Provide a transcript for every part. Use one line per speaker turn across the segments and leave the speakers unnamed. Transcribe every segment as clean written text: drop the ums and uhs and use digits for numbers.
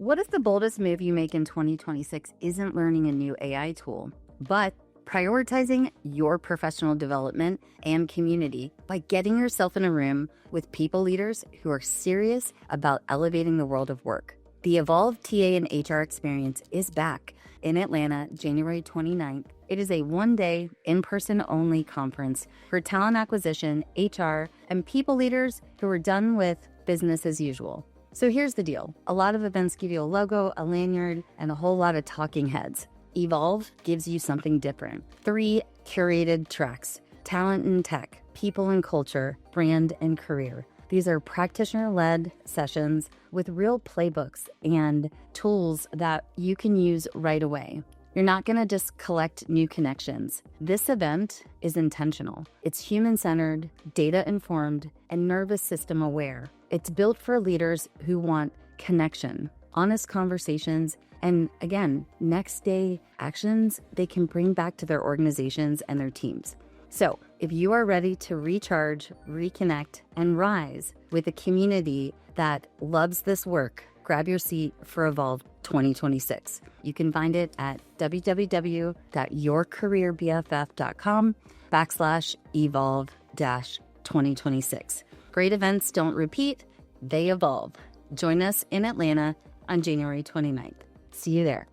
What if the boldest move you make in 2026 isn't learning a new AI tool, but prioritizing your professional development and community by getting yourself in a room with people leaders who are serious about elevating the world of work? The Evolve TA and HR experience is back in Atlanta, January 29th. It is a one-day, in-person only conference for talent acquisition, HR, and people leaders who are done with business as usual. So here's the deal. A lot of events give you a logo, a lanyard, and a whole lot of talking heads. Evolve gives you something different. 3 curated tracks: talent and tech, people and culture, brand and career. These are practitioner-led sessions with real playbooks and tools that you can use right away. You're not going to just collect new connections. This event is intentional. It's human-centered, data-informed, and nervous system aware. It's built for leaders who want connection, honest conversations, and again, next day actions they can bring back to their organizations and their teams. So if you are ready to recharge, reconnect, and rise with a community that loves this work, grab your seat for Evolve 2026. You can find it at www.yourcareerbff.com/evolve-2026. Great events don't repeat, they evolve. Join us in Atlanta on January 29th. See you there.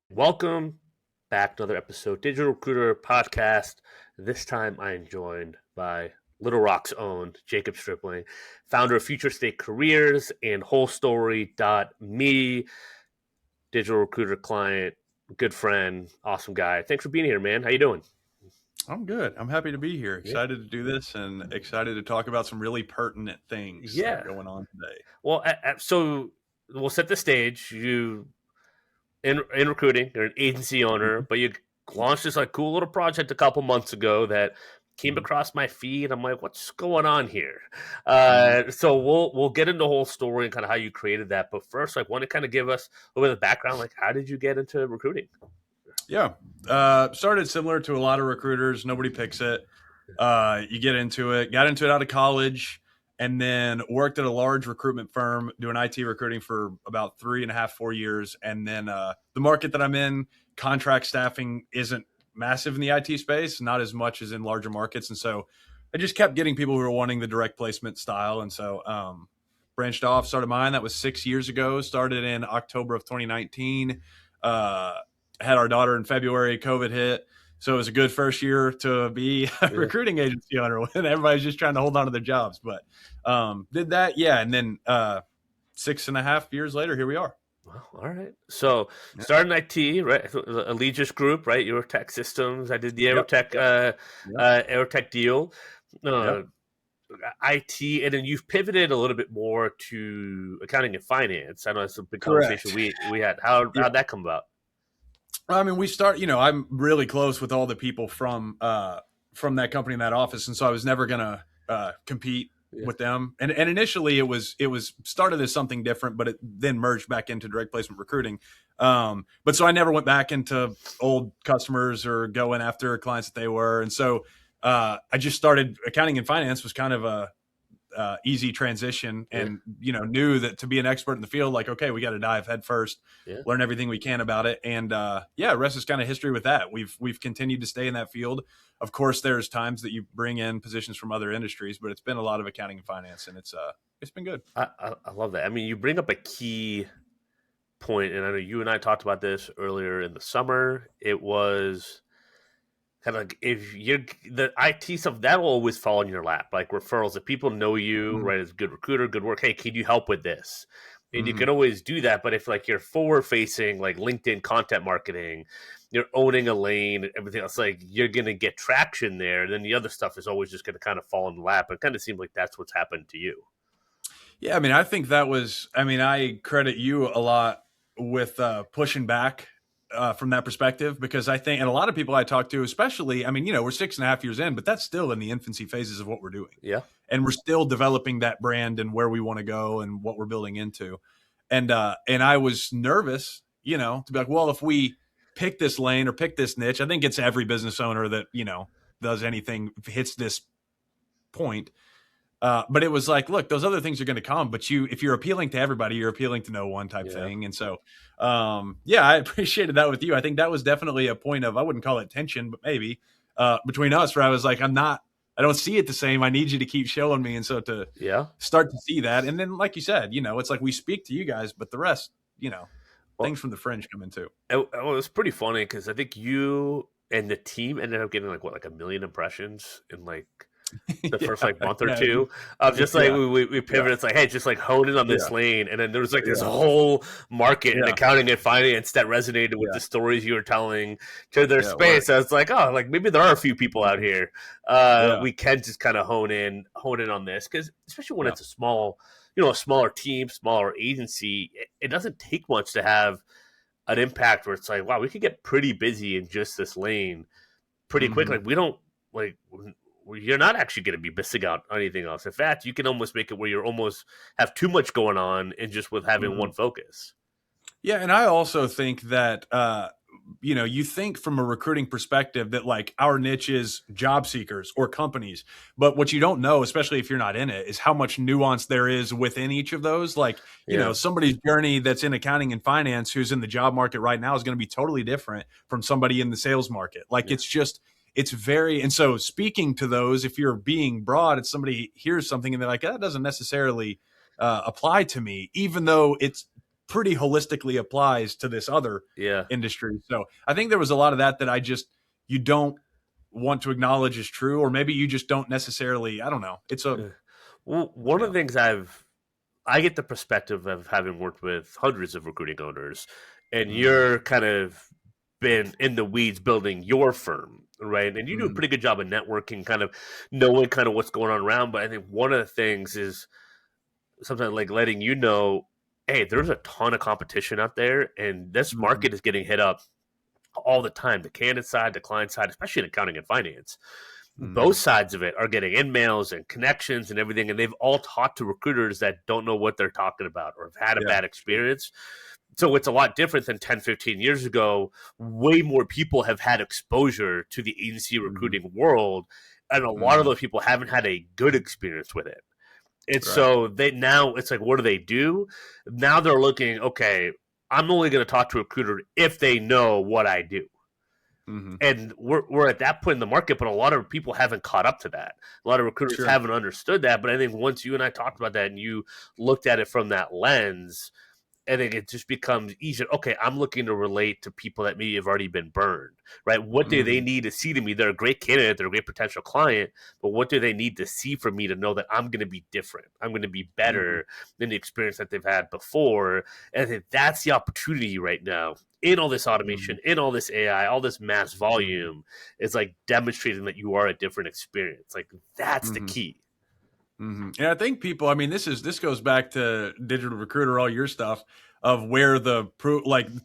Welcome back to another episode, Digital Recruiter Podcast. This time I am joined by Little Rock's own Jacob Stripling, founder of Future State Careers and WholeStory.me, digital recruiter client, good friend, awesome guy. Thanks for being here, man. How you doing?
I'm good. I'm happy to be here. Excited to do this and excited to talk about some really pertinent things that are going on today.
Well, so we'll set the stage. You in recruiting, you're an agency owner, but you launched this like cool little project a couple months ago that came across my feed. I'm like, what's going on here? So we'll get into the whole story and kind of how you created that. But first, want to kind of give us a little bit of background, like how did you get into recruiting?
Yeah. Started similar to a lot of recruiters. Nobody picks it. You get into it, got into it out of college, and then worked at a large recruitment firm doing IT recruiting for about 3.5, 4 years. And then the market that I'm in, contract staffing isn't massive in the IT space, not as much as in larger markets. And so I just kept getting people who were wanting the direct placement style. And so branched off, started mine. That was 6 years ago, started in October of 2019. Had our daughter in February, COVID hit. So it was a good first year to be a recruiting agency owner when everybody's just trying to hold on to their jobs. But did that. Yeah. And then 6.5 years later, here we are.
Well, all right. So started in IT, right? Allegis Group, right? Eurotech Systems. I did the Eurotech deal. IT, and then you've pivoted a little bit more to accounting and finance. I know it's a big conversation we had. How'd that come about?
I mean, I'm really close with all the people from that company in that office. And so I was never going to compete with them. And initially it was started as something different, but it then merged back into direct placement recruiting. But so I never went back into old customers or going after clients that they were. And so I just started accounting and finance was kind of a easy transition, and knew that to be an expert in the field, like, okay, we got to dive head first, learn everything we can about it. And rest is kind of history with that. We've continued to stay in that field. Of course, there's times that you bring in positions from other industries, but it's been a lot of accounting and finance, and it's been good.
I love that. I mean, you bring up a key point, and I know you and I talked about this earlier in the summer. It was kind of like, if you're the IT stuff, that will always fall in your lap, like referrals. If people know you, right, as a good recruiter, good work, hey, can you help with this? And you can always do that. But if like you're forward facing, like LinkedIn content marketing, you're owning a lane, everything else, like you're going to get traction there. And then the other stuff is always just going to kind of fall in the lap. It kind of seems like that's what's happened to you.
Yeah. I mean, I think I credit you a lot with pushing back from that perspective, because I think, and a lot of people I talk to, especially, I mean, we're 6.5 years in, but that's still in the infancy phases of what we're doing.
Yeah.
And we're still developing that brand and where we want to go and what we're building into. And I was nervous, to be like, well, if we pick this lane or pick this niche, I think it's every business owner that, does anything, hits this point. But it was like, look, those other things are going to come, but if you're appealing to everybody, you're appealing to no one type thing. And so, I appreciated that with you. I think that was definitely a point of, I wouldn't call it tension, but maybe between us, where I was like, I don't see it the same. I need you to keep showing me. And so to start to see that. And then, like you said, it's like we speak to you guys, but the rest, things from the fringe come in too.
It was pretty funny because I think you and the team ended up getting like 1 million impressions in like the first month or two of just like we pivot. It's like, hey, just like hone in on this lane. And then there was like this whole market in accounting and finance that resonated with the stories you were telling to their space. I was like, oh, like maybe there are a few people out here. We can just kind of hone in on this, because especially when it's a smaller team, smaller agency, it doesn't take much to have an impact where it's like, wow, we could get pretty busy in just this lane pretty quick. Like we don't you're not actually going to be missing out on anything else. In fact, you can almost make it where you're almost have too much going on and just with having one focus.
Yeah. And I also think that, you think from a recruiting perspective that like our niche is job seekers or companies, but what you don't know, especially if you're not in it, is how much nuance there is within each of those. Like, somebody's journey that's in accounting and finance who's in the job market right now is going to be totally different from somebody in the sales market. Like it's very, and so speaking to those, if you're being broad, it's somebody hears something and they're like, that doesn't necessarily apply to me, even though it's pretty holistically applies to this other industry. So I think there was a lot of that you don't want to acknowledge as true, or maybe you just don't necessarily, I don't know. It's
one of the things I get the perspective of having worked with hundreds of recruiting owners, and you're kind of been in the weeds building your firm, right? And you do a pretty good job of networking, kind of knowing kind of what's going on around. But I think one of the things is sometimes like letting you know, hey, there's a ton of competition out there, and this market is getting hit up all the time. The candid side, the client side, especially in accounting and finance. Both sides of it are getting in-mails and connections and everything, and they've all talked to recruiters that don't know what they're talking about or have had a bad experience. So it's a lot different than 10, 15 years ago. Way more people have had exposure to the agency recruiting world, and a lot of those people haven't had a good experience with it. And so now it's like, what do? Now they're looking, okay, I'm only going to talk to a recruiter if they know what I do. And we're at that point in the market, but a lot of people haven't caught up to that. A lot of recruiters haven't understood that. But I think once you and I talked about that and you looked at it from that lens, I think it just becomes easier. Okay, I'm looking to relate to people that maybe have already been burned, right? What do they need to see to me? They're a great candidate. They're a great potential client. But what do they need to see from me to know that I'm going to be different? I'm going to be better than the experience that they've had before. And I think that's the opportunity right now in all this automation, in all this AI, all this mass volume. Is like demonstrating that you are a different experience. Like that's the key.
And I think people, I mean, this goes back to Digital Recruiter, all your stuff of where the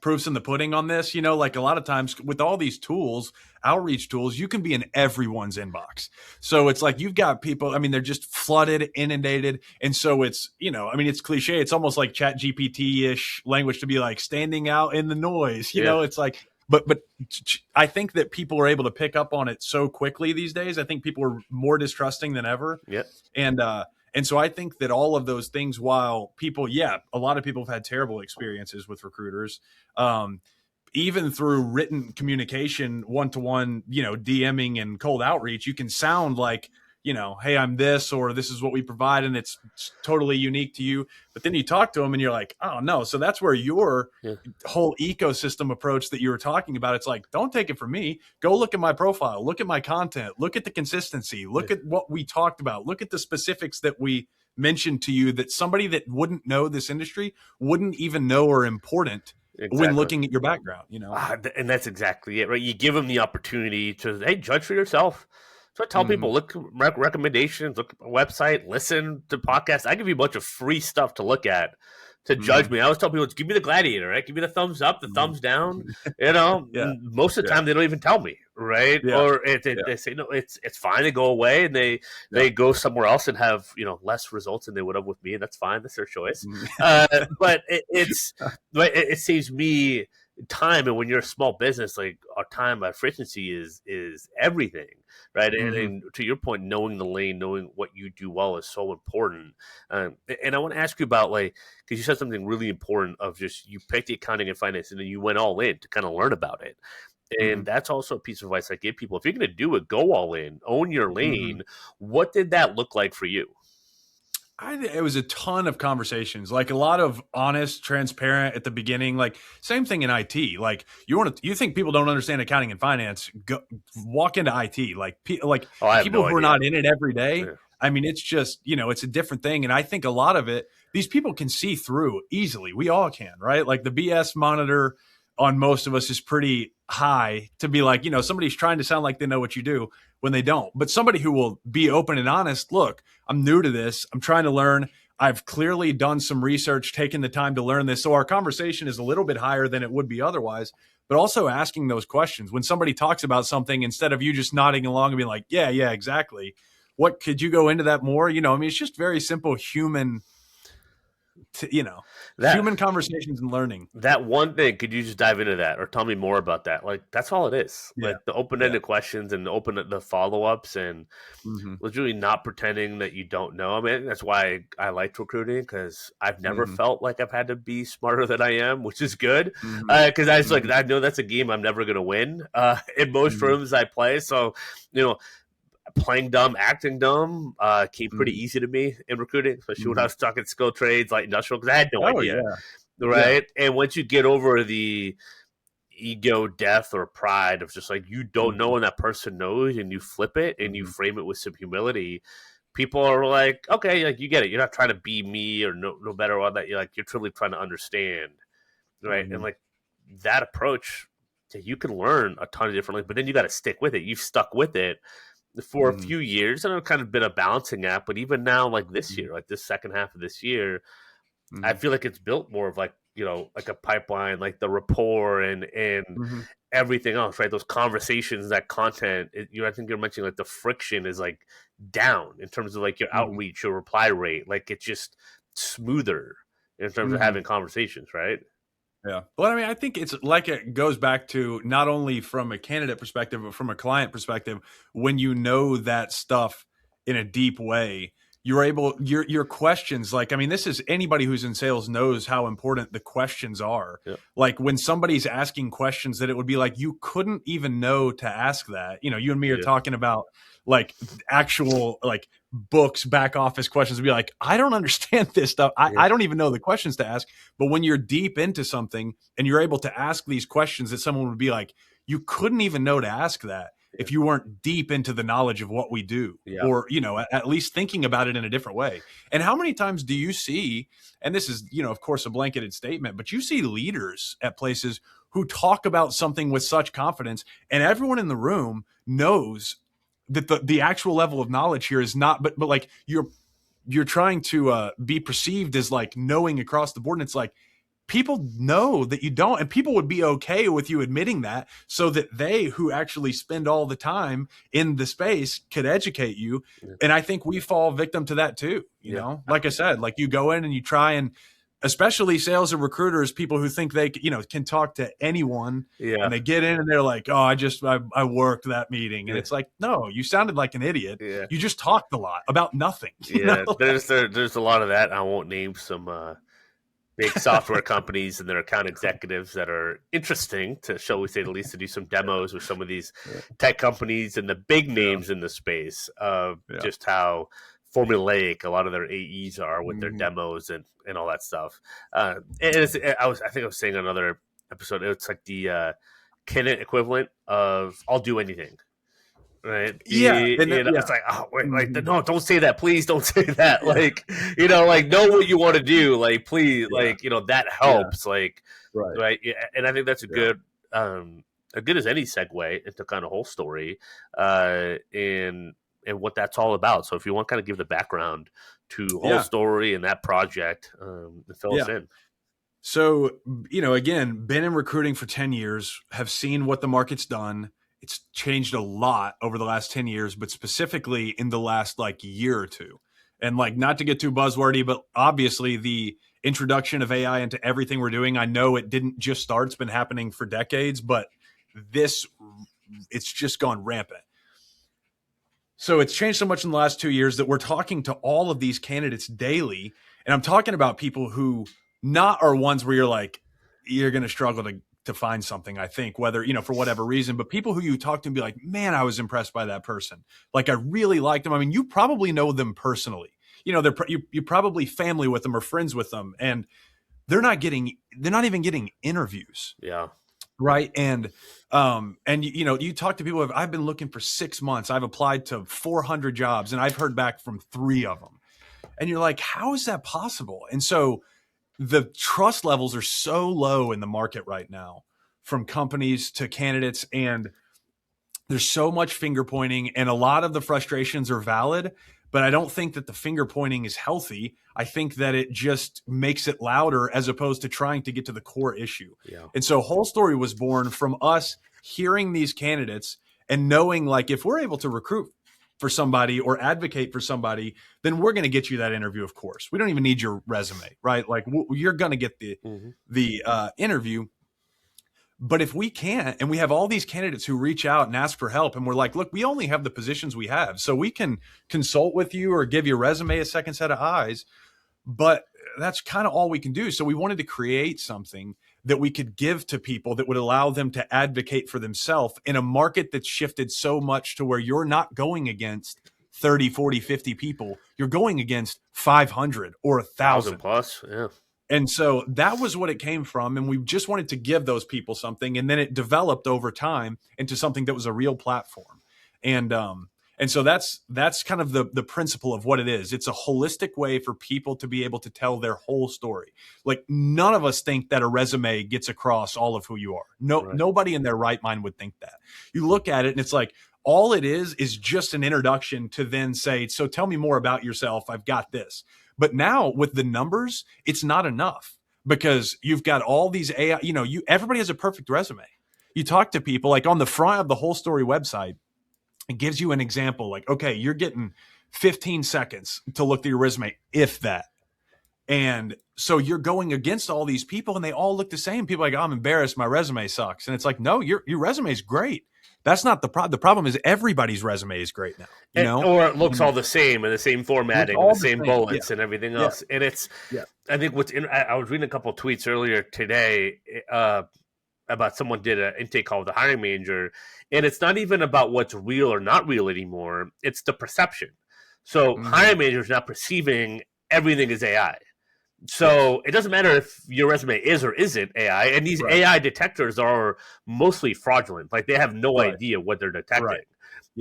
proofs in the pudding on this, like a lot of times with all these tools, outreach tools, you can be in everyone's inbox. So it's like, you've got people, I mean, they're just flooded, inundated. And so it's, I mean, it's cliche. It's almost like Chat GPT-ish language to be like standing out in the noise, you know, it's like, but I think that people are able to pick up on it so quickly these days. I think people are more distrusting than ever. And so I think that all of those things, while people, a lot of people have had terrible experiences with recruiters, even through written communication, one-to-one, DMing and cold outreach, you can sound like, hey, I'm this, or this is what we provide, and it's totally unique to you. But then you talk to them and you're like, oh no. So that's where your whole ecosystem approach that you were talking about, it's like, don't take it from me. Go look at my profile, look at my content, look at the consistency, look at what we talked about, look at the specifics that we mentioned to you that somebody that wouldn't know this industry wouldn't even know are important. When looking at your background,
and that's exactly it, right? You give them the opportunity to, hey, judge for yourself. So I tell people, look at recommendations, look at my website, listen to podcasts. I give you a bunch of free stuff to look at to judge me. I always tell people, give me the gladiator, right? Give me the thumbs up, the thumbs down. Most of the time they don't even tell me, right? Or they say, no, it's fine. They go away and they go somewhere else and have less results than they would have with me, and that's fine. That's their choice. But it saves me time, and when you're a small business, like our time efficiency is everything, right? And to your point, knowing the lane, knowing what you do well is so important. And I want to ask you about, like, because you said something really important of just, you picked the accounting and finance and then you went all in to kind of learn about it. And that's also a piece of advice I give people. If you're going to do it, go all in, own your lane. What did that look like for you?
It was a ton of conversations, like a lot of honest, transparent at the beginning. Like same thing in IT. Like you think people don't understand accounting and finance? Go walk into IT. Like people who are not in it every day.
Yeah.
I mean, it's just, it's a different thing. And I think a lot of it, these people can see through easily. We all can, right? Like the BS monitor on most of us is pretty high to be like, somebody's trying to sound like they know what you do when they don't. But somebody who will be open and honest, look, I'm new to this. I'm trying to learn. I've clearly done some research, taken the time to learn this. So our conversation is a little bit higher than it would be otherwise, but also asking those questions. When somebody talks about something, instead of you just nodding along and being like, yeah, exactly. What could you go into that more? It's just very simple human human conversations and learning.
That one thing, could you just dive into that or tell me more about that? Like, that's all it is.
Yeah.
Like the open-ended questions and the follow-ups, and literally not pretending that you don't know. I mean, that's why I liked recruiting, because I've never felt like I've had to be smarter than I am, which is good. Because I was like, I know that's a game I'm never going to win in most rooms I play. So, playing dumb, acting dumb came pretty easy to me in recruiting, especially when I was stuck in skill trades, light industrial, because I had no idea.
Yeah.
Right. Yeah. And once you get over the ego death or pride of just like, you don't know and that person knows, and you flip it and you frame it with some humility, people are like, okay, like, you get it. You're not trying to be me or no better or that. You're like, you're truly trying to understand. Right. And like that approach, you can learn a ton of differently, but then you got to stick with it. You've stuck with it for a few years, and it's kind of been a balancing act. But even now, like this year, like this second half of this year, I feel like it's built more of like, like a pipeline, like the rapport and everything else, right? Those conversations, that content, I think you're mentioning like the friction is like down in terms of like your outreach, your reply rate. Like it's just smoother in terms of having conversations, right?
Yeah. But I mean, I think it's like, it goes back to not only from a candidate perspective, but from a client perspective. When you know that stuff in a deep way, you're able, your questions, like, I mean, this is, anybody who's in sales knows how important the questions are. Yeah. Like when somebody's asking questions that it would be like, you couldn't even know to ask that. You and me are talking about like actual, like books, back office questions, to be like, I don't understand this stuff. I don't even know the questions to ask. But when you're deep into something and you're able to ask these questions that someone would be like, you couldn't even know to ask that if you weren't deep into the knowledge of what we do, or, at least thinking about it in a different way. And how many times do you see, and this is, of course, a blanketed statement, but you see leaders at places who talk about something with such confidence, and everyone in the room knows that the actual level of knowledge here is not, but like you're trying to be perceived as like knowing across the board. And it's like, people know that you don't, and people would be okay with you admitting that, so that they, who actually spend all the time in the space, could educate you. And I think we fall victim to that too. You know, like I said, like you go in and you try, and especially sales and recruiters, people who think they, can talk to anyone, and they get in and they're like, oh, I worked that meeting. And it's like, no, you sounded like an idiot. Yeah. You just talked a lot about nothing.
There's a lot of that. I won't name some big software companies and their account executives that are interesting, to, shall we say the least, to do some demos with some of these tech companies and the big names in the space of just how formulaic a lot of their AEs are with their demos and all that stuff. I think I was saying on another episode, it's like the candid equivalent of I'll do anything. Right. It's like, oh, wait, like, no, don't say that. Please don't say that. Like, like, know what you want to do. Like, please, like, that helps. Like, right. Yeah. And I think that's a good as any segue into kind of whole story, and what that's all about. So if you want to kind of give the background to whole story and that project, fill us in.
So, again, been in recruiting for 10 years, have seen what the market's done. It's changed a lot over the last 10 years, but specifically in the last like year or two. And like, not to get too buzzwordy, but obviously the introduction of AI into everything we're doing. I know it didn't just start. It's been happening for decades, but it's just gone rampant. So it's changed so much in the last 2 years that we're talking to all of these candidates daily. And I'm talking about people who not are ones where you're like, you're going to struggle to find something, I think, whether, for whatever reason, but people who you talk to and be like, man, I was impressed by that person. Like, I really liked them. I mean, you probably know them personally. You're probably family with them or friends with them, and they're not even getting interviews.
Yeah.
Right. And you talk to people. I've been looking for 6 months. I've applied to 400 jobs and I've heard back from 3 of them. And you're like, how is that possible? And so the trust levels are so low in the market right now, from companies to candidates. And there's so much finger pointing, and a lot of the frustrations are valid, but I don't think that the finger pointing is healthy. I think that it just makes it louder as opposed to trying to get to the core issue.
Yeah.
And so Whole Story was born from us hearing these candidates and knowing, like, if we're able to recruit for somebody or advocate for somebody, then we're going to get you that interview. Of course, we don't even need your resume, right? Like, you're going to get the interview. But if we can't, and we have all these candidates who reach out and ask for help, and we're like, look, we only have the positions we have, so we can consult with you or give your resume a second set of eyes, but that's kind of all we can do. So we wanted to create something that we could give to people that would allow them to advocate for themselves in a market that's shifted so much to where you're not going against 30, 40, 50 people. You're going against 500 or 1,000
plus. Yeah.
And so that was what it came from. And we just wanted to give those people something. And then it developed over time into something that was a real platform. And so that's kind of the principle of what it is. It's a holistic way for people to be able to tell their whole story. Like, none of us think that a resume gets across all of who you are. Nobody in their right mind would think that. You look at it and it's like, all it is just an introduction to then say, so tell me more about yourself. I've got this. But now with the numbers, it's not enough, because you've got all these AI, everybody has a perfect resume. You talk to people, like on the front of the Whole Story website, it gives you an example, like, okay, you're getting 15 seconds to look through your resume, if that. And so you're going against all these people and they all look the same. People are like, oh, I'm embarrassed, my resume sucks. And it's like, no, your resume is great. That's not the problem. The problem is everybody's resume is great now,
or it looks all the same in the same formatting, and the same bullets and everything else. And it's, I think I was reading a couple of tweets earlier today about someone did an intake call with the hiring manager, and it's not even about what's real or not real anymore. It's the perception. So hiring managers now perceiving everything is AI. So it doesn't matter if your resume is or isn't AI, and these AI detectors are mostly fraudulent. Like, they have no idea what they're detecting.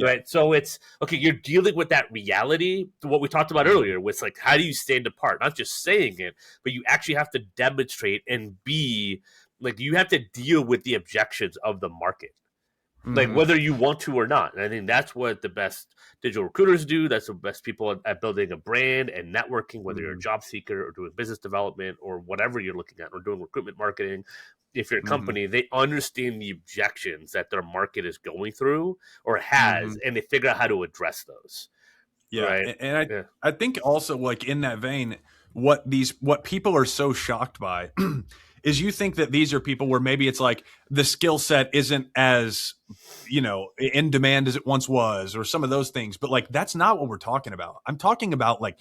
Right. So it's okay. You're dealing with that reality. What we talked about earlier was, like, how do you stand apart? Not just saying it, but you actually have to demonstrate and be like, you have to deal with the objections of the market. Like, whether you want to or not. And I think that's what the best digital recruiters do. That's the best people at building a brand and networking, whether you're a job seeker or doing business development or whatever you're looking at, or doing recruitment marketing. If you're a company, they understand the objections that their market is going through or has, and they figure out how to address those.
Yeah.
Right?
And I think also, like, in that vein, what people are so shocked by is you think that these are people where maybe it's like the skill set isn't as, in demand as it once was, or some of those things. But, like, that's not what we're talking about. I'm talking about, like,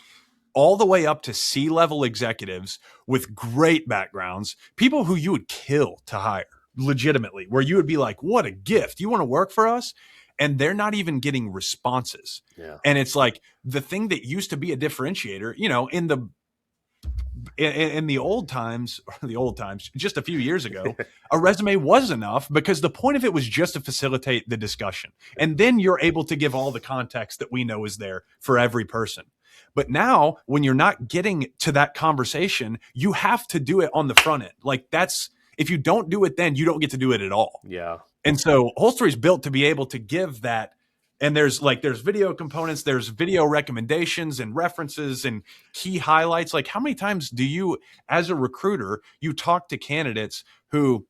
all the way up to C-level executives with great backgrounds, people who you would kill to hire legitimately, where you would be like, what a gift. You want to work for us? And they're not even getting responses. Yeah. And it's like the thing that used to be a differentiator, in the old times, just a few years ago, a resume was enough, because the point of it was just to facilitate the discussion. And then you're able to give all the context that we know is there for every person. But now, when you're not getting to that conversation, you have to do it on the front end. Like, if you don't do it, then you don't get to do it at all.
Yeah.
And so Whole Story is built to be able to give that. And there's video components, there's video recommendations and references and key highlights. Like, how many times do you, as a recruiter, you talk to candidates who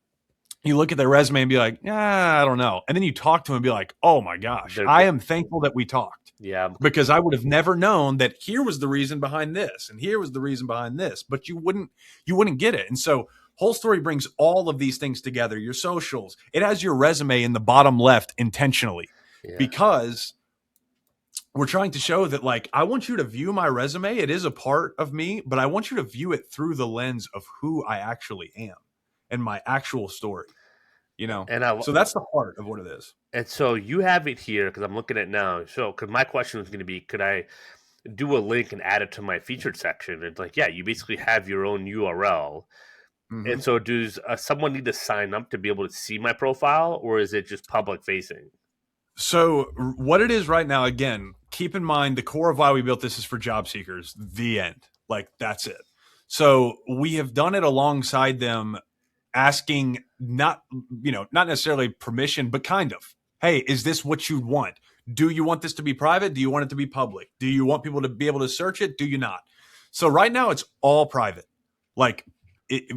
you look at their resume and be like, I don't know. And then you talk to them and be like, oh my gosh, I am thankful that we talked.
Yeah.
because I would have never known that here was the reason behind this and here was the reason behind this, but you wouldn't get it. And so Whole Story brings all of these things together, your socials. It has your resume in the bottom left intentionally because we're trying to show that, like, I want you to view my resume. It is a part of me, but I want you to view it through the lens of who I actually am and my actual story, you know?
And
so that's the heart of what it is.
And so you have it here because I'm looking at it now. So, because my question was going to be, could I do a link and add it to my featured section? It's like, yeah, you basically have your own URL.
Mm-hmm.
And so does someone need to sign up to be able to see my profile, or is it just public facing?
So what it is right now, again, keep in mind the core of why we built this is for job seekers, the end. Like, that's it. So we have done it alongside them, asking not necessarily permission, but kind of, hey, is this what you want? Do you want this to be private? Do you want it to be public? Do you want people to be able to search it? Do you not? So right now it's all private. Like,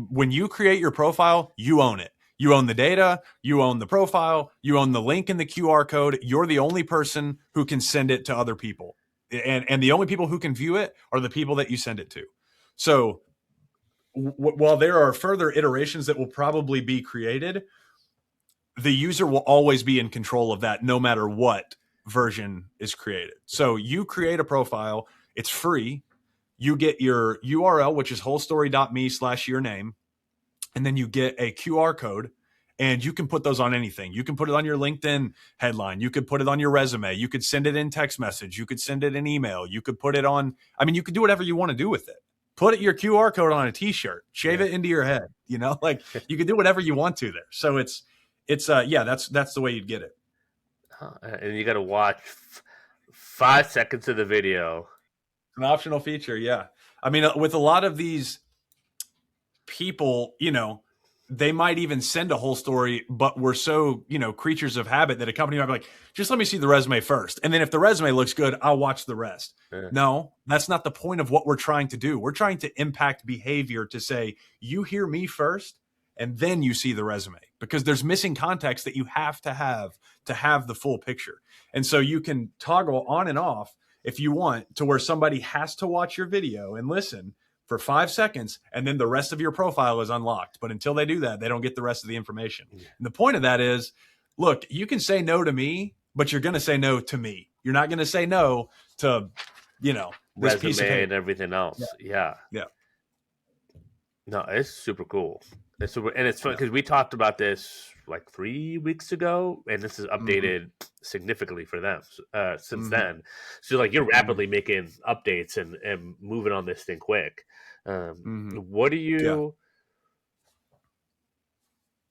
when you create your profile, you own it. You own the data, you own the profile, you own the link in the QR code. You're the only person who can send it to other people. And the only people who can view it are the people that you send it to. So while there are further iterations that will probably be created, the user will always be in control of that no matter what version is created. So you create a profile, it's free. You get your URL, which is wholestory.me/your name. And then you get a QR code, and you can put those on anything. You can put it on your LinkedIn headline. You could put it on your resume. You could send it in text message. You could send it in email. You could put it on, you could do whatever you want to do with it. Put your QR code on a t-shirt, shave it into your head, like you can do whatever you want to there. So it's that's the way you'd get it.
And you got to watch 5 seconds of the video.
An optional feature. Yeah. With a lot of these people, they might even send a whole story, but we're so, creatures of habit that a company might be like, just let me see the resume first. And then if the resume looks good, I'll watch the rest. Yeah. No, that's not the point of what we're trying to do. We're trying to impact behavior to say, you hear me first, and then you see the resume, because there's missing context that you have to have the full picture. And so you can toggle on and off if you want, to where somebody has to watch your video and listen for 5 seconds, and then the rest of your profile is unlocked. But until they do that, they don't get the rest of the information. Yeah. And the point of that is, look, you can say no to me, but you're going to say no to me. You're not going to say no to, this
resume
piece of paper
and everything else. Yeah. No, it's super cool. It's fun because we talked about this like 3 weeks ago, and this is updated significantly for them since then. So like you're rapidly making updates and moving on this thing quick. What do you?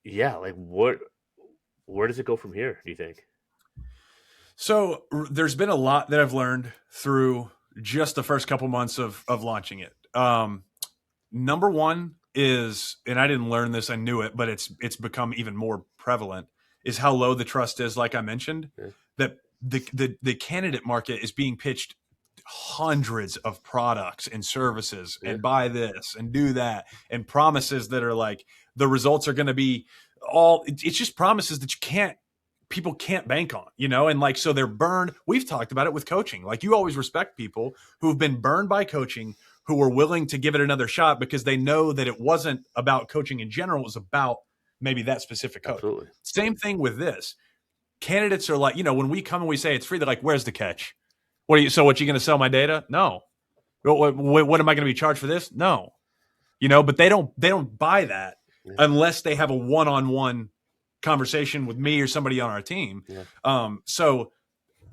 Like where does it go from here, do you think?
So there's been a lot that I've learned through just the first couple months of launching it. Number one is, and I didn't learn this, I knew it, but it's become even more prevalent, is how low the trust is. Like I mentioned, that the candidate market is being pitched hundreds of products and services and buy this and do that, and promises that are like, the results are going to be it's just promises that people can't bank on, and like, so they're burned. We've talked about it with coaching. Like, you always respect people who've been burned by coaching, who were willing to give it another shot because they know that it wasn't about coaching in general. It was about maybe that specific coach.
Absolutely.
Same thing with this. Candidates are like, when we come and we say it's free, they're like, where's the catch? What you going to sell my data? No. What am I going to be charged for this? No. But they don't buy that unless they have a one-on-one conversation with me or somebody on our team.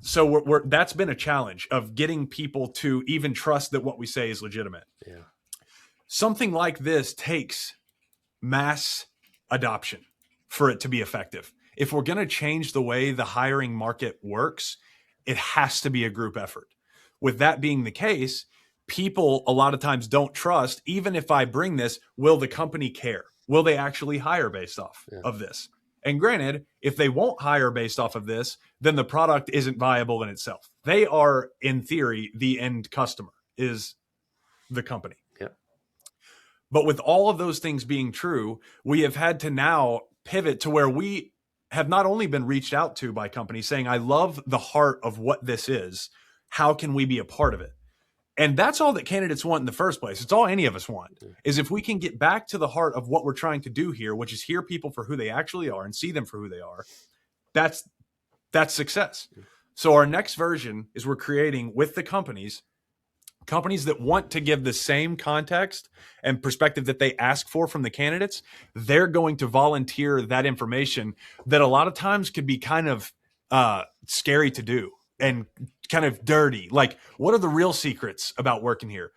So we're that's been a challenge of getting people to even trust that what we say is legitimate. Something like this takes mass adoption for it to be effective. If we're going to change the way the hiring market works, it has to be a group effort. With that being the case, people a lot of times don't trust, even if I bring this, will the company care? Will they actually hire based off of this? And granted, if they won't hire based off of this, then the product isn't viable in itself. They are, in theory, the end customer is the company. But with all of those things being true, we have had to now pivot to where we have not only been reached out to by companies saying, I love the heart of what this is, How can we be a part of it? And that's all that candidates want in the first place. It's all any of us want, is if we can get back to the heart of what we're trying to do here, which is hear people for who they actually are and see them for who they are. That's success. So our next version is we're creating with the companies that want to give the same context and perspective that they ask for from the candidates. They're going to volunteer that information that a lot of times could be kind of scary to do and kind of dirty. Like, what are the real secrets about working here?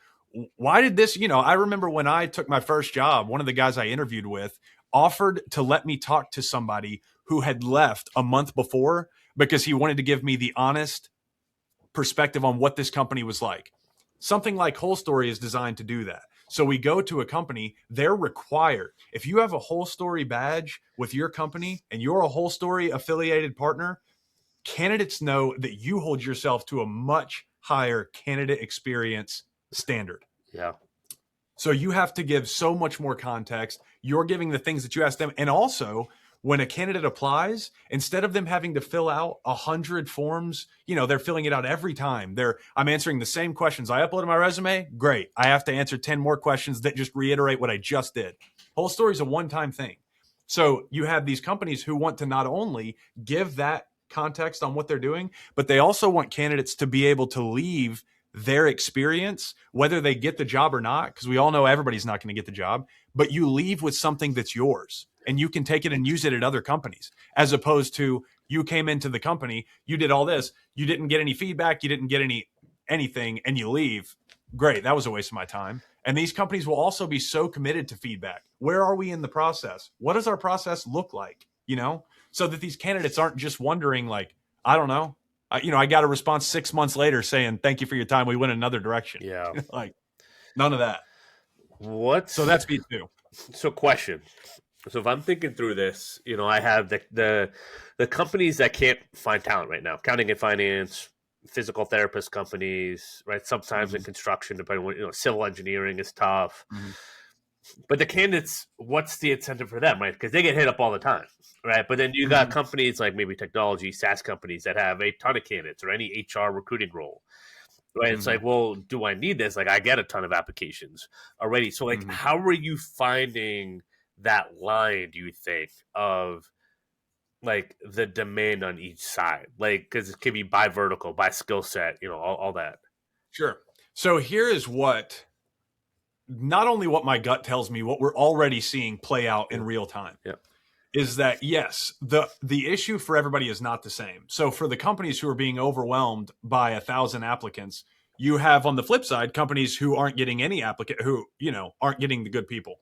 Why did this, I remember when I took my first job, one of the guys I interviewed with offered to let me talk to somebody who had left a month before because he wanted to give me the honest perspective on what this company was like. Something like Whole Story is designed to do that. So we go to a company, they're required. If you have a Whole Story badge with your company and you're a Whole Story affiliated partner, candidates know that you hold yourself to a much higher candidate experience standard.
Yeah.
So you have to give so much more context. You're giving the things that you ask them. And also, when a candidate applies, instead of them having to fill out 100 forms, they're filling it out every time. I'm answering the same questions. I uploaded my resume. Great. I have to answer 10 more questions that just reiterate what I just did. Whole Story is a one-time thing. So you have these companies who want to not only give that context on what they're doing, but they also want candidates to be able to leave their experience, whether they get the job or not, because we all know everybody's not going to get the job, but you leave with something that's yours and you can take it and use it at other companies, as opposed to you came into the company, you did all this, you didn't get any feedback, you didn't get anything, and you leave. Great, that was a waste of my time. And these companies will also be so committed to feedback. Where are we in the process? What does our process look like? So that these candidates aren't just wondering, like, I don't know, I got a response 6 months later saying, thank you for your time, we went another direction.
Yeah.
Like, none of that. So that's B2.
So question. So if I'm thinking through this, I have the companies that can't find talent right now, accounting and finance, physical therapist companies, right? Sometimes in construction, depending on civil engineering is tough. But the candidates, what's the incentive for them, right? Because they get hit up all the time, right? But then you got companies like maybe technology, SaaS companies that have a ton of candidates or any HR recruiting role, right? It's like, well, do I need this? Like, I get a ton of applications already. So, like, how are you finding that line, do you think, of like the demand on each side? Like, because it can be by vertical, by skill set, all that.
Sure. So here is not only what my gut tells me, what we're already seeing play out in real time.
Yeah.
Is that, yes, the issue for everybody is not the same. So for the companies who are being overwhelmed by 1,000 applicants, you have on the flip side companies who aren't getting any applicant, who aren't getting the good people.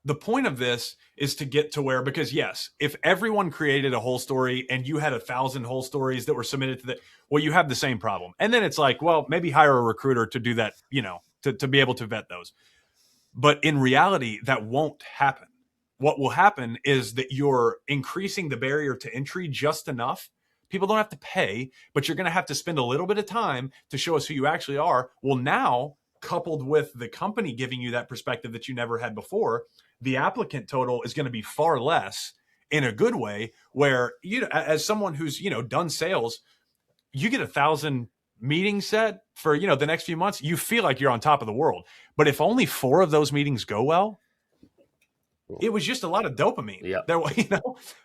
The point of this is to get to where, because yes, if everyone created a Whole Story and you had 1,000 Whole Stories that were submitted to you have the same problem. And then it's like, well, maybe hire a recruiter to do that, to be able to vet those. But in reality, that won't happen. What will happen is that you're increasing the barrier to entry just enough. People don't have to pay, but you're going to have to spend a little bit of time to show us who you actually are. Well, now, coupled with the company giving you that perspective that you never had before, the applicant total is going to be far less in a good way, where, as someone who's, done sales, you get 1,000 meetings set for, the next few months, you feel like you're on top of the world. But if only 4 of those meetings go well, it was just a lot of dopamine.
Yeah.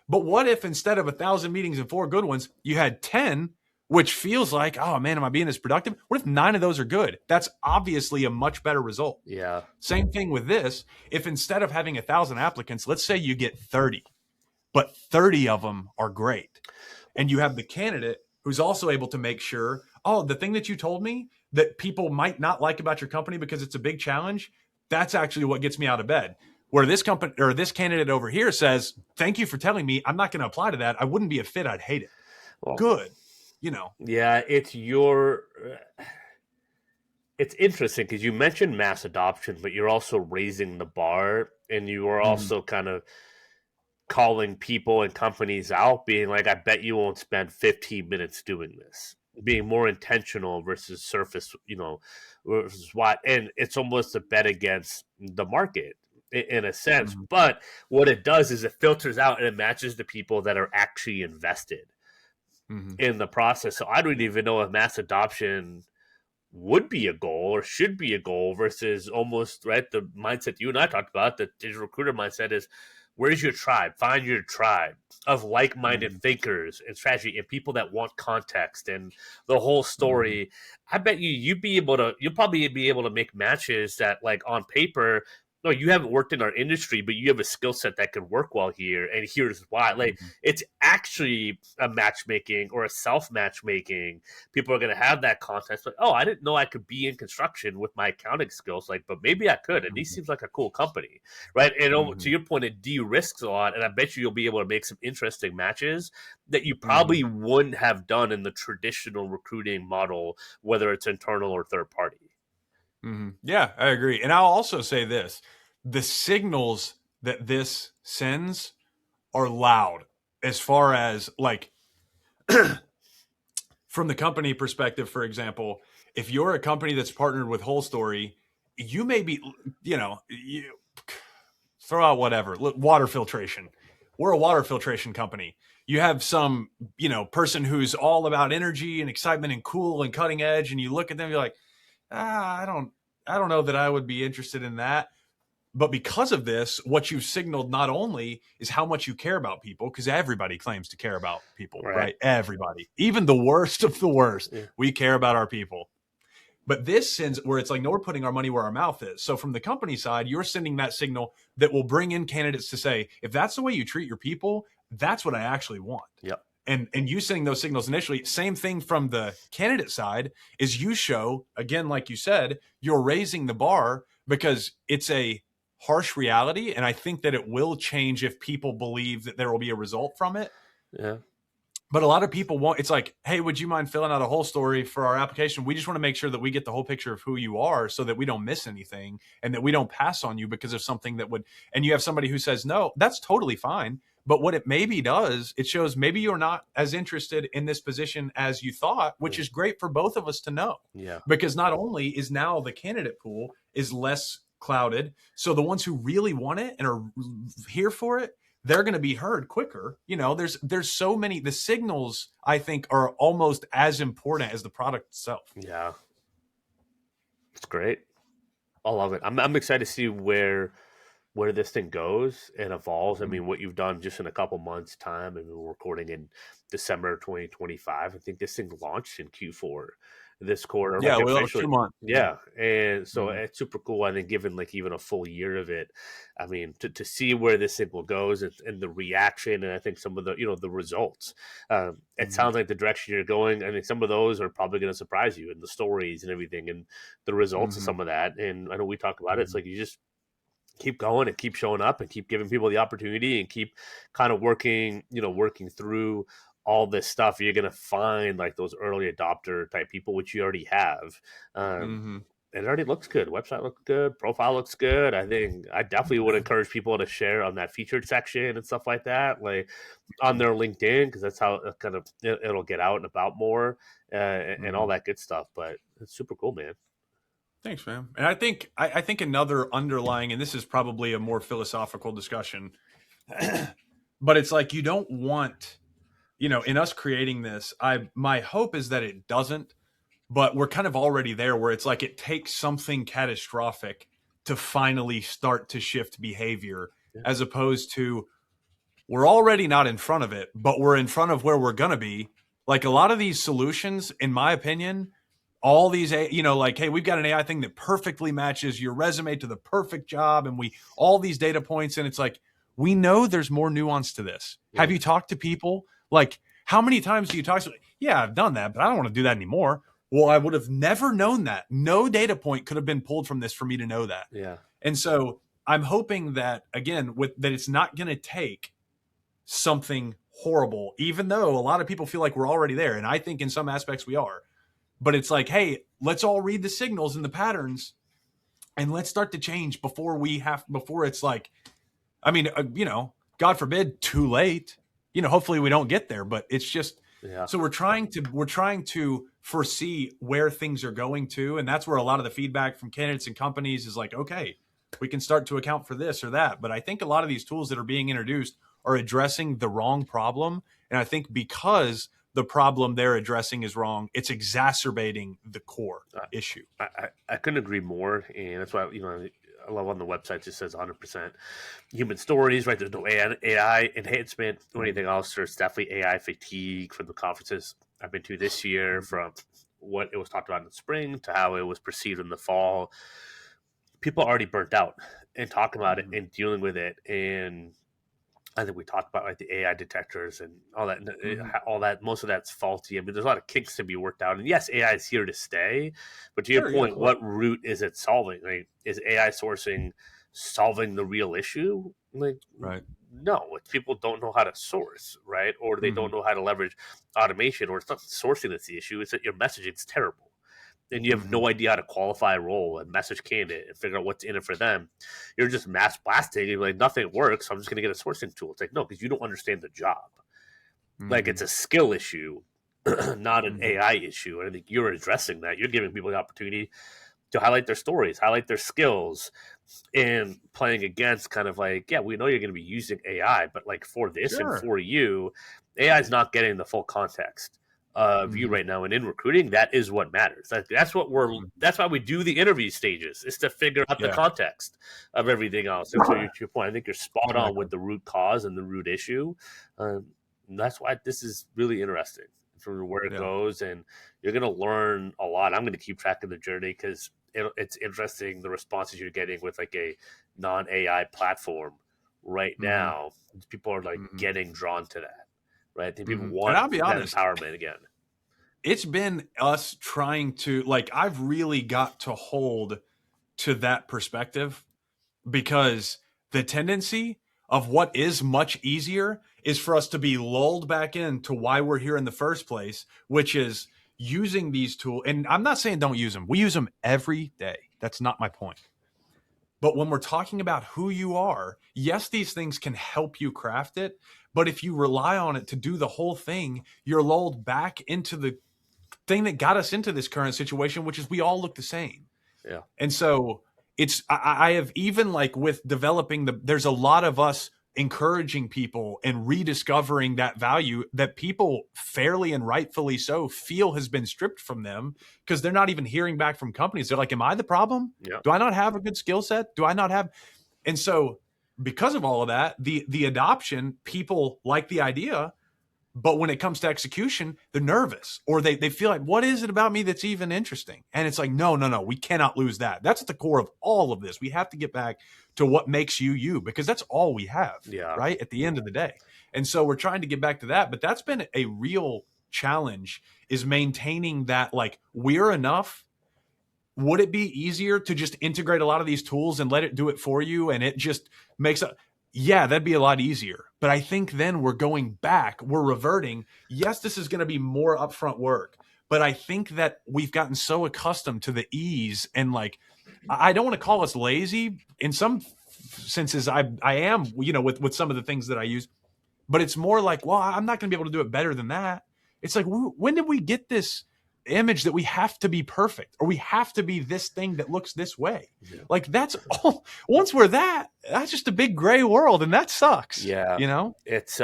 But what if instead of 1,000 meetings and 4 good ones, you had 10, which feels like, oh man, am I being this productive? What if 9 of those are good? That's obviously a much better result.
Yeah.
Same thing with this. If instead of having 1,000 applicants, let's say you get 30, but 30 of them are great. And you have the candidate who's also able to make sure, oh, the thing that you told me that people might not like about your company because it's a big challenge, that's actually what gets me out of bed. Where this company or this candidate over here says, thank you for telling me, I'm not going to apply to that. I wouldn't be a fit. I'd hate it. Well, good.
Yeah, it's interesting because you mentioned mass adoption, but you're also raising the bar, and you are also kind of calling people and companies out, being like, I bet you won't spend 15 minutes doing this, being more intentional versus surface, versus what. And it's almost a bet against the market in a sense. But what it does is it filters out and it matches the people that are actually invested. in the process. So I don't even know if mass adoption would be a goal or should be a goal versus almost right the mindset you and I talked about. The digital recruiter mindset is, where's your tribe? Find your tribe of like-minded thinkers and strategy and people that want context and the whole story. I bet you'll probably be able to make matches that, like, on paper, no, you haven't worked in our industry, but you have a skill set that could work well here, and here's why. Like, it's actually a matchmaking or a self-matchmaking. People are going to have that context, like, oh, I didn't know I could be in construction with my accounting skills, like, but maybe I could, and these seems like a cool company, right? And to your point, it de-risks a lot, and I bet you'll be able to make some interesting matches that you probably wouldn't have done in the traditional recruiting model, whether it's internal or third party.
Yeah, I agree. And I'll also say this: the signals that this sends are loud as far as, like, from the company perspective, for example, if you're a company that's partnered with Whole Story, you may be, you throw out whatever, water filtration. We're a water filtration company. You have some, person who's all about energy and excitement and cool and cutting edge, and you look at them, you're like, I don't know that I would be interested in that. But because of this, what you've signaled not only is how much you care about people, because everybody claims to care about people, right? Everybody, even the worst of the worst, we care about our people. But this sends where it's like, no, we're putting our money where our mouth is. So from the company side, you're sending that signal that will bring in candidates to say, if that's the way you treat your people, that's what I actually want.
Yep.
And you sending those signals initially. Same thing from the candidate side is you show, again, like you said, you're raising the bar because it's a harsh reality. And I think that it will change if people believe that there will be a result from it.
Yeah.
But a lot of people won't. It's like, hey, would you mind filling out a whole story for our application? We just want to make sure that we get the whole picture of who you are so that we don't miss anything and that we don't pass on you because of something that would, and you have somebody who says, no, that's totally fine. But what it maybe does, it shows maybe you're not as interested in this position as you thought, which is great for both of us to know. Yeah. Because not only is now the candidate pool is less clouded, so the ones who really want it and are here for it, they're going to be heard quicker. There's so many, the signals I think are almost as important as the product itself.
Yeah. It's great. I love it. I'm excited to see where this thing goes and evolves. I mean, what you've done just in a couple months time, and we're recording in December 2025. I think this thing launched in Q4 this quarter.
Yeah, like 2 months.
Yeah. And so it's super cool. I think given like even a full year of it, I mean, to see where this thing will goes and the reaction, and I think some of the, the results, it sounds like the direction you're going. I think some of those are probably going to surprise you, and the stories and everything and the results of some of that. And I know we talk about it. It's like, you just keep going and keep showing up and keep giving people the opportunity and keep kind of working through all this stuff. You're going to find like those early adopter type people, which you already have. It already looks good. Website looks good. Profile looks good. I think I definitely would encourage people to share on that featured section and stuff like that, like on their LinkedIn, because that's how it kind of it'll get out and about more and all that good stuff. But it's super cool, man.
Thanks, man. And I think another underlying, and this is probably a more philosophical discussion, but it's like, you don't want, in us creating this, my hope is that it doesn't, but we're kind of already there where it's like it takes something catastrophic to finally start to shift behavior, as opposed to we're already not in front of it, but we're in front of where we're going to be. Like a lot of these solutions, in my opinion, all these, like, hey, we've got an AI thing that perfectly matches your resume to the perfect job. And all these data points. And it's like, we know there's more nuance to this. Yeah. Have you talked to people? Like, how many times do you talk to, yeah, I've done that, but I don't want to do that anymore. Well, I would have never known that. No data point could have been pulled from this for me to know that.
Yeah.
And so I'm hoping that, again, that it's not going to take something horrible, even though a lot of people feel like we're already there. And I think in some aspects we are. But it's like, hey, let's all read the signals and the patterns and let's start to change before it's like, I mean, God forbid, too late. Hopefully we don't get there, but it's just, so we're trying to foresee where things are going to. And that's where a lot of the feedback from candidates and companies is like, okay, we can start to account for this or that. But I think a lot of these tools that are being introduced are addressing the wrong problem. And I think because the problem they're addressing is wrong. It's exacerbating the core issue.
I couldn't agree more, and that's why I love on the website it says 100% human stories, right? There's no AI enhancement or anything else. There's definitely AI fatigue from the conferences I've been to this year, from what it was talked about in the spring to how it was perceived in the fall. People are already burnt out and talking about it and dealing with it. And I think we talked about like the AI detectors and all that. All that, most of that's faulty. I mean, there's a lot of kinks to be worked out. And yes, AI is here to stay. But to your point, what root is it solving? Like, is AI sourcing solving the real issue? Like,
right?
No, it's people don't know how to source, right? Or they don't know how to leverage automation. Or it's not sourcing that's the issue. It's that your messaging is terrible. And you have no idea how to qualify a role and message candidate and figure out what's in it for them. You're just mass blasting. You're like, nothing works, so I'm just going to get a sourcing tool. It's like, no, because you don't understand the job. Like, it's a skill issue, not an AI issue. And I think you're addressing that. You're giving people the opportunity to highlight their stories, highlight their skills, and playing against kind of like, yeah, we know you're going to be using AI, but like for this and for you, AI is not getting the full context of you right now. And in recruiting, that is what matters. That's what that's why we do the interview stages, is to figure out the context of everything else. And so to your point, I think you're spot on with the root cause and the root issue. That's why this is really interesting from where it goes, and you're going to learn a lot. I'm going to keep track of the journey because it's interesting the responses you're getting with like a non-AI platform right now. People are like getting drawn to that. Right, I think people want
I'll be honest,
empowerment again.
It's been us trying to, like, I've really got to hold to that perspective, because the tendency of what is much easier is for us to be lulled back into why we're here in the first place, which is using these tools. And I'm not saying don't use them. We use them every day. That's not my point. But when we're talking about who you are, yes, these things can help you craft it. But if you rely on it to do the whole thing, you're lulled back into the thing that got us into this current situation, which is we all look the same.
Yeah.
And so I have, even like with developing there's a lot of us encouraging people and rediscovering that value that people fairly and rightfully so feel has been stripped from them, because they're not even hearing back from companies. They're like, am I the problem?
Yeah.
Do I not have a good skill set? Do I not have? And so because of all of that, the adoption, people like the idea, but when it comes to execution, they're nervous, or they feel like, what is it about me that's even interesting? And it's like, no, we cannot lose that. That's at the core of all of this. We have to get back to what makes you, because that's all we have, right? At the end of the day. And so we're trying to get back to that, but that's been a real challenge, is maintaining that, like, we're enough. Would it be easier to just integrate a lot of these tools and let it do it for you? And it just makes yeah, that'd be a lot easier. But I think then we're going back, we're reverting. Yes, this is going to be more upfront work, but I think that we've gotten so accustomed to the ease, and like, I don't want to call us lazy. In some senses, I am, with some of the things that I use, but it's more like, well, I'm not going to be able to do it better than that. It's like, when did we get this image that we have to be perfect, or we have to be this thing that looks this way? Like, that's all. Once we're that's just a big gray world, and that sucks.
It's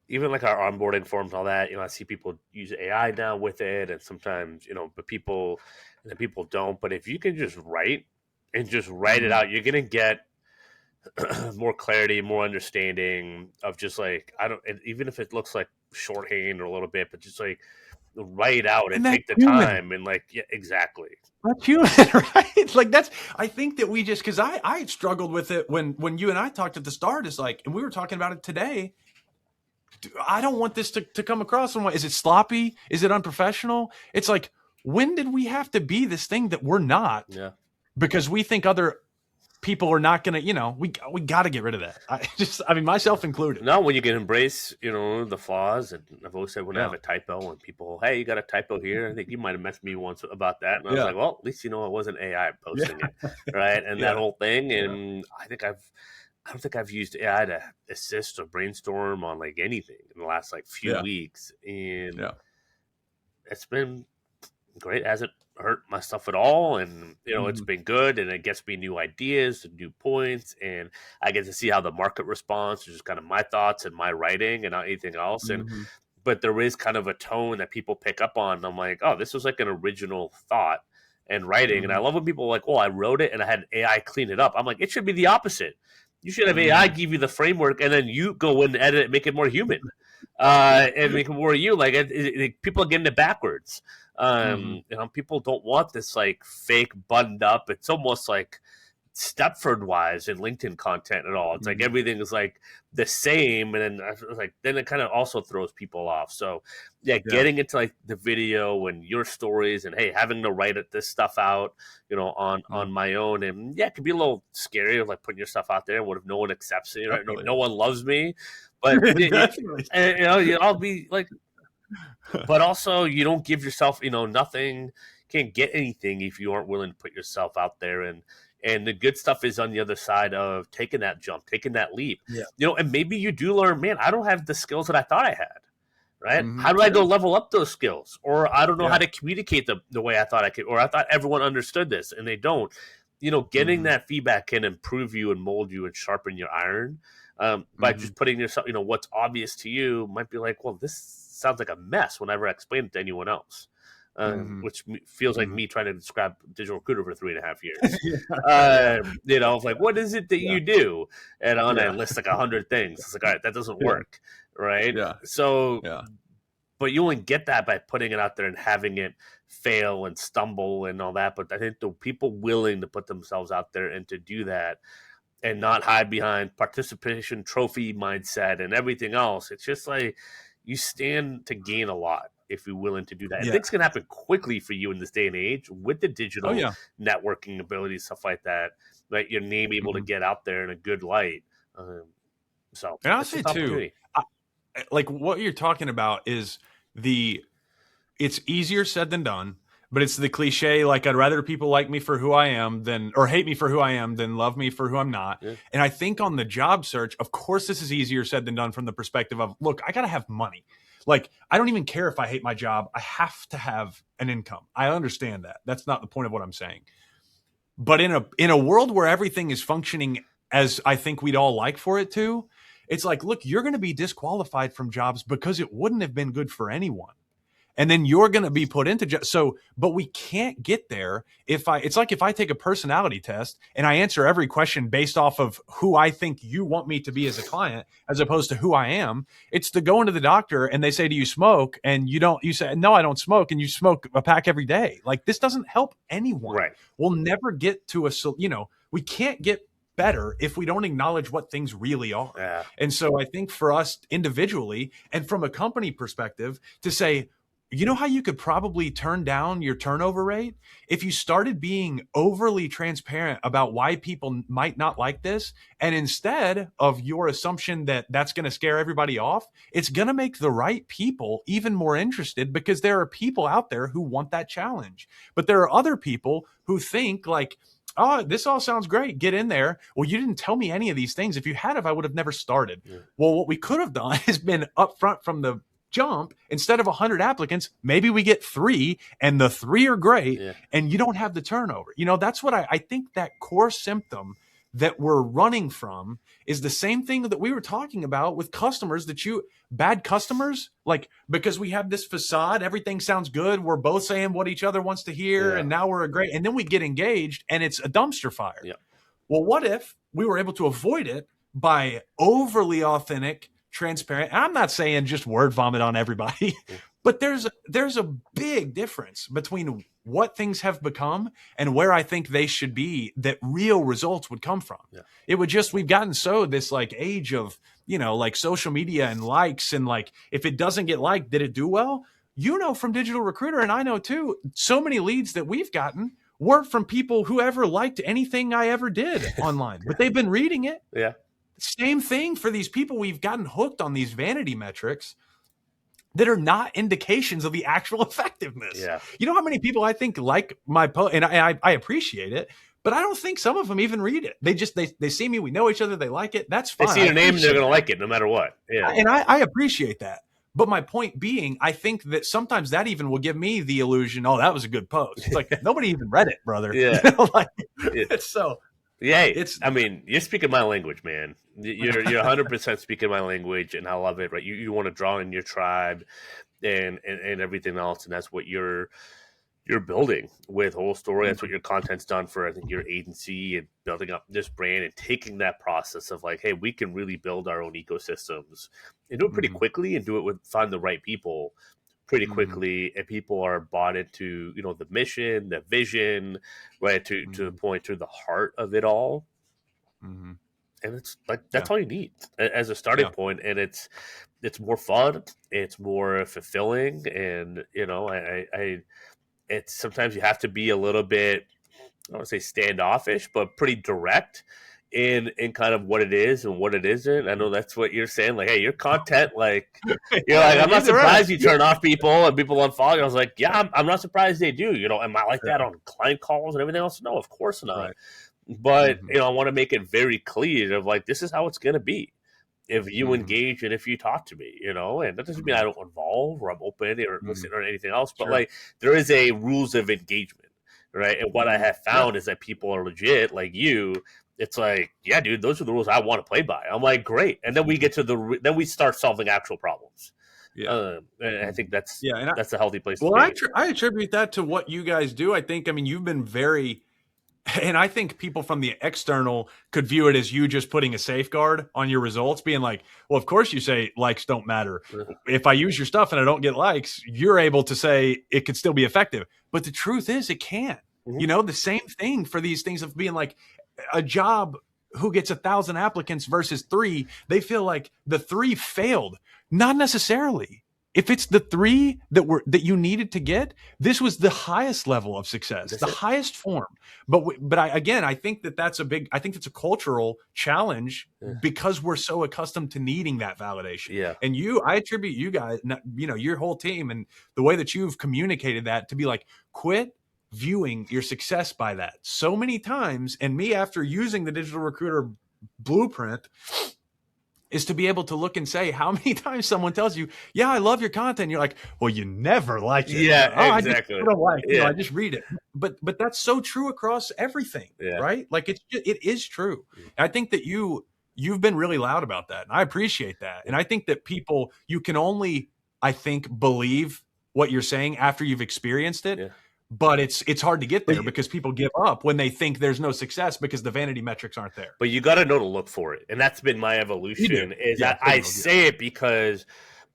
even like our onboarding forms and all that. I see people use AI now with it, and sometimes but people don't. But if you can just write it out, you're gonna get more clarity, more understanding of just like, even if it looks like shorthand or a little bit, but just like write out and take the time and like, yeah, exactly.
That's human, right? Like, I think that we just, because I struggled with it when you and I talked at the start. It's like, and we were talking about it today. I don't want this to come across. Is it sloppy? Is it unprofessional? It's like, when did we have to be this thing that we're not?
Yeah.
Because we think other people are not going to, we got to get rid of that. I mean, myself included.
No, when you can embrace, the flaws. And I've always said, when I have a typo and people, hey, you got a typo here. I think you might've messaged me once about that. And I was like, well, at least, it wasn't AI posting it. Right. And that whole thing. And I don't think I've used AI to assist or brainstorm on like anything in the last like few weeks. And it's been great. It hasn't hurt my stuff at all, and it's been good, and it gets me new ideas and new points, and I get to see how the market responds to just kind of my thoughts and my writing and not anything else. And but there is kind of a tone that people pick up on. And I'm like, oh, this was like an original thought and writing. And I love when people are like, oh, I wrote it and I had AI clean it up. I'm like, it should be the opposite. You should have AI give you the framework and then you go in and edit it, make it more human, and make it more you. Like people are getting it backwards. People don't want this like fake buttoned up. It's almost like Stepford wise in LinkedIn content at all. It's like everything is like the same, and then it kind of also throws people off. So getting into like the video and your stories, and hey, having to write this stuff out, on my own, and it can be a little scary of like putting your stuff out there. What if no one accepts it? Right? No one loves me, but I'll be like, but also you don't give yourself, nothing, can't get anything if you aren't willing to put yourself out there. And the good stuff is on the other side of taking that jump, taking that leap. Yeah. And maybe you do learn, man, I don't have the skills that I thought I had, right? How do I go level up those skills? Or I don't know how to communicate the way I thought I could, or I thought everyone understood this and they don't. Getting that feedback can improve you and mold you and sharpen your iron. By just putting yourself, what's obvious to you might be like, well, this sounds like a mess whenever I explain it to anyone else. Which feels like me trying to describe digital recruiter for 3.5 years. Like, what is it that you do? And I list like 100 things. It's like, all right, that doesn't work, right? Yeah. So, but you only get that by putting it out there and having it fail and stumble and all that. But I think the people willing to put themselves out there and to do that and not hide behind participation trophy mindset and everything else, it's just like you stand to gain a lot if you're willing to do that. And things can happen quickly for you in this day and age with the digital networking abilities, stuff like that, right? Your name able to get out there in a good light. And
I'll say too, like what you're talking about is it's easier said than done, but it's the cliche, like I'd rather people like me for who I am or hate me for who I am than love me for who I'm not. Yeah. And I think on the job search, of course, this is easier said than done from the perspective of, look, I got to have money. Like, I don't even care if I hate my job. I have to have an income. I understand that. That's not the point of what I'm saying. But in a world where everything is functioning as I think we'd all like for it to, it's like, look, you're going to be disqualified from jobs because it wouldn't have been good for anyone. And then you're going to be put into but we can't get there it's like if I take a personality test and I answer every question based off of who I think you want me to be as a client, as opposed to who I am. It's the going to the doctor and they say, do you smoke? And you say, no, I don't smoke. And you smoke a pack every day. Like, this doesn't help anyone. Right. We'll never get to we can't get better if we don't acknowledge what things really are. Yeah. And so I think for us individually and from a company perspective to say, you know how you could probably turn down your turnover rate? If you started being overly transparent about why people might not like this, and instead of your assumption that that's going to scare everybody off, it's going to make the right people even more interested, because there are people out there who want that challenge. But there are other people who think like, oh, this all sounds great. Get in there. Well, you didn't tell me any of these things. If you had, I would have never started. Yeah. Well, what we could have done has been upfront from the jump. Instead of 100 applicants, maybe we get 3 and the 3 are great and you don't have the turnover. That's what I think that core symptom that we're running from is the same thing that we were talking about with customers, bad customers, like, because we have this facade, everything sounds good. We're both saying what each other wants to hear. And now we're and then we get engaged and it's a dumpster fire. Yeah. Well, what if we were able to avoid it by overly authentic, transparent? And I'm not saying just word vomit on everybody, but there's a big difference between what things have become and where I think they should be, that real results would come from. Yeah. It would we've gotten so this like age of, like social media and likes, and like, if it doesn't get liked, did it do well? From Digital Recruiter, and I know too, so many leads that we've gotten weren't from people who ever liked anything I ever did online, but they've been reading it. Yeah. Same thing for these people. We've gotten hooked on these vanity metrics that are not indications of the actual effectiveness. Yeah. You know how many people I think like my post, and I appreciate it, but I don't think some of them even read it. They see me, we know each other, they like it. That's fine.
They see your name, they're going to like it no matter what. Yeah.
And I appreciate that. But my point being, I think that sometimes that even will give me the illusion, oh, that was a good post. It's like, nobody even read it, brother. Yeah.
Yeah,
It's
I mean, you're speaking my language, man. You're 100% speaking my language, and I love it. Right, you want to draw in your tribe and everything else, and that's what you're building with whole story. That's what your content's done for, I think, your agency and building up this brand and taking that process of like, hey, we can really build our own ecosystems and do it pretty quickly and do it with find the right people pretty quickly, and people are bought into the mission, the vision, right, to the point, to the heart of it all. And it's like that's all you need as a starting point, and it's more fun, it's more fulfilling, and I it's sometimes you have to be a little bit, I don't want to say standoffish, but pretty direct in kind of what it is and what it isn't. I know that's what you're saying. Like, hey, your content, like, you're like, I'm not surprised you turn off people and people unfollow you. I was like, yeah, I'm not surprised they do. Am I like that on client calls and everything else? No, of course not. Right. But I want to make it very clear of like, this is how it's going to be if you engage and if you talk to me, and that doesn't mean I don't involve or I'm open or listen or anything else, but like there is a rules of engagement, right? And what I have found is that people are legit, like you. It's like, yeah, dude, those are the rules I want to play by. I'm like, great, and then we get to then we start solving actual problems. And I think that's that's a healthy place.
Well, I attribute that to what you guys do. I think, you've been very. And I think people from the external could view it as you just putting a safeguard on your results, being like, well, of course you say likes don't matter. If I use your stuff and I don't get likes, you're able to say it could still be effective. But the truth is it can't. The same thing for these things of being like a job, who gets 1,000 applicants versus 3, they feel like the 3 failed. Not necessarily. If it's the 3 that you needed to get, this was the highest level of success, the highest form. But I think that's I think it's a cultural challenge because we're so accustomed to needing that validation.
Yeah.
And I attribute you guys, your whole team and the way that you've communicated that to be like, quit viewing your success by that so many times. And me, after using the digital recruiter blueprint, is to be able to look and say how many times someone tells you, yeah, I love your content. You're like, well, you never like it.
Yeah, exactly.
I just read it. But that's so true across everything, right? Like it is true. I think that you've been really loud about that. And I appreciate that. And I think that you can only, I think, believe what you're saying after you've experienced it. Yeah. But it's hard to get there because people give up when they think there's no success because the vanity metrics aren't there.
But you got to know to look for it. And that's been my evolution is that I say it because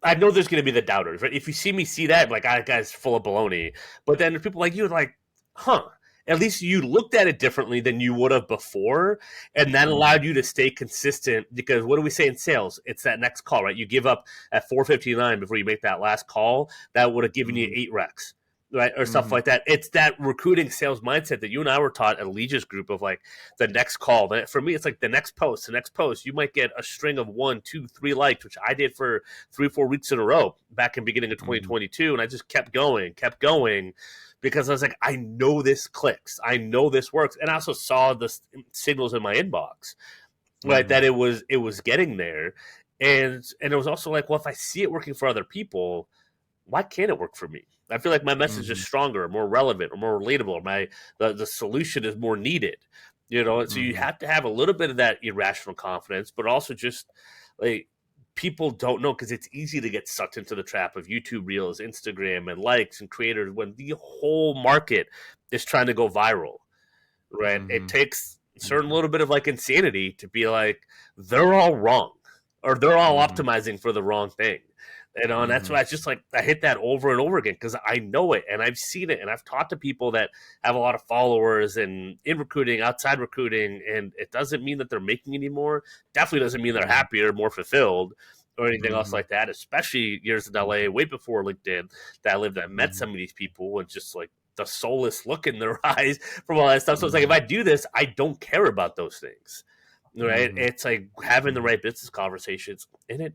I know there's going to be the doubters, right? If you see me see that, like, that guy's full of baloney. But then there's people like you like, at least you looked at it differently than you would have before. And that allowed you to stay consistent because what do we say in sales? It's that next call, right? You give up at 4:59 before you make that last call. That would have given you 8 recs. Right, or stuff like that. It's that recruiting sales mindset that you and I were taught at Legis Group of like the next call. For me, it's like the next post. You might get a string of 1, 2, 3 likes, which I did for 3-4 weeks in a row back in beginning of 2022, and I just kept going because I was like, I know this clicks, I know this works, and I also saw the signals in my inbox, right, that it was getting there, and it was also like, well, if I see it working for other people, why can't it work for me? I feel like my message is stronger, more relevant, or more relatable. The solution is more needed, And so you have to have a little bit of that irrational confidence, but also just like people don't know because it's easy to get sucked into the trap of YouTube Reels, Instagram, and likes and creators when the whole market is trying to go viral, right? It takes a certain little bit of like insanity to be like they're all wrong or they're all optimizing for the wrong thing. And that's why it's just like I hit that over and over again because I know it and I've seen it and I've talked to people that have a lot of followers and in recruiting, outside recruiting, and it doesn't mean that they're making any more. Definitely doesn't mean they're happier, more fulfilled, or anything else like that. Especially years in LA, way before LinkedIn, that I lived, I met some of these people and just like the soulless look in their eyes from all that stuff. So it's like if I do this, I don't care about those things, right? It's like having the right business conversations, and it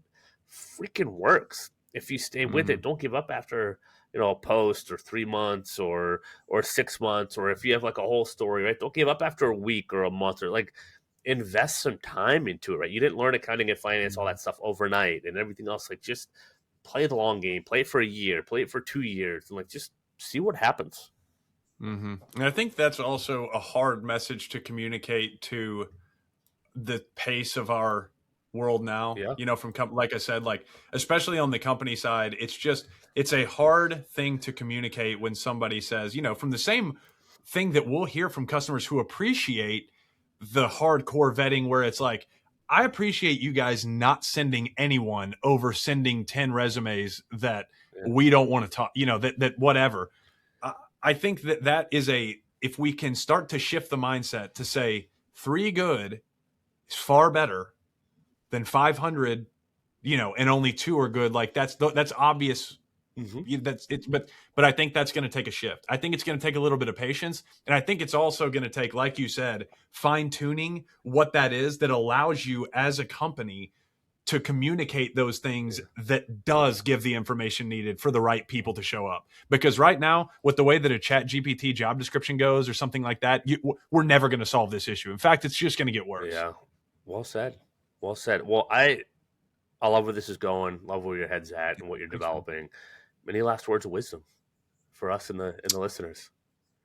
freaking works if you stay with it. Don't give up after a post or 3 months or 6 months, or if you have like a whole story, right? Don't give up after a week or a month, or like invest some time into it, right? You didn't learn accounting and finance, all that stuff overnight and everything else. Like just play the long game, play it for a year, play it for 2 years, and like just see what happens.
And I think that's also a hard message to communicate to the pace of our world now.
Yeah.
From like I said, like especially on the company side, it's a hard thing to communicate when somebody says, from the same thing that we'll hear from customers who appreciate the hardcore vetting, where it's like, I appreciate you guys not sending anyone over sending 10 resumes that we don't want to talk, that whatever. I think that is if we can start to shift the mindset to say 3 good is far better than 500, and only 2 are good. Like that's obvious. That's it. But I think that's going to take a shift. I think it's going to take a little bit of patience. And I think it's also going to take, like you said, fine tuning what that is that allows you as a company to communicate those things that does give the information needed for the right people to show up. Because right now, with the way that a Chat GPT job description goes or something like that, we're never going to solve this issue. In fact, it's just going to get worse.
Yeah. Well said. Well said. Well, I love where this is going. Love where your head's at and what you're developing. Any last words of wisdom for us and the listeners?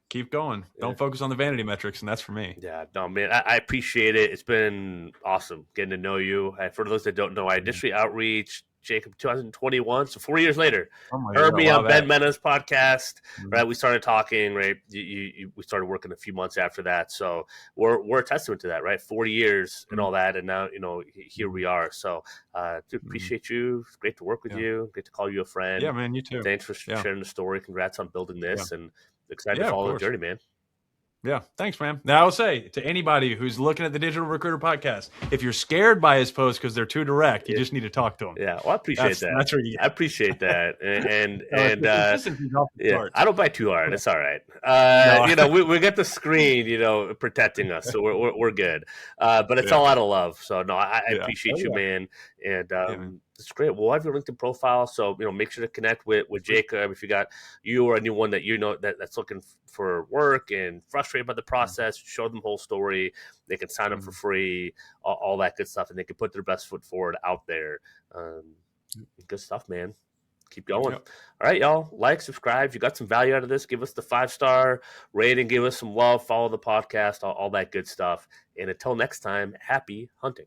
Keep going. Don't focus on the vanity metrics, and that's for me.
Yeah, no, man, I appreciate it. It's been awesome getting to know you. For those that don't know, I Industry Outreach, Jacob, 2021, so 4 years later. Heard me on Ben Mena's podcast, right? We started talking, right? We started working a few months after that, so we're a testament to that, right? 4 years and all that, and now here we are. So, dude, appreciate you. It's great to work with you. Great to call you a friend.
Yeah, man, you too.
Thanks for sharing the story. Congrats on building this, and excited to follow the journey, man.
Yeah, thanks, man. Now, I'll say to anybody who's looking at the Digital Recruiter podcast, if you're scared by his posts because they're too direct, you just need to talk to him.
Yeah, well, I appreciate that.
That's where you get.
I appreciate that, and I don't bite too hard. It's all right. We get the screen, protecting us, so we're good. But it's all out of love. So no, I appreciate you, man, and. It's great. We'll have your LinkedIn profile, so make sure to connect with Jacob if you or anyone that that's looking for work and frustrated by the process. Show them the whole story. They can sign up for free, all that good stuff, and they can put their best foot forward out there. Good stuff, man. Keep going. Yep. All right, y'all. Like, subscribe. If you got some value out of this, give us the 5-star rating, give us some love, follow the podcast, all that good stuff. And until next time, happy hunting.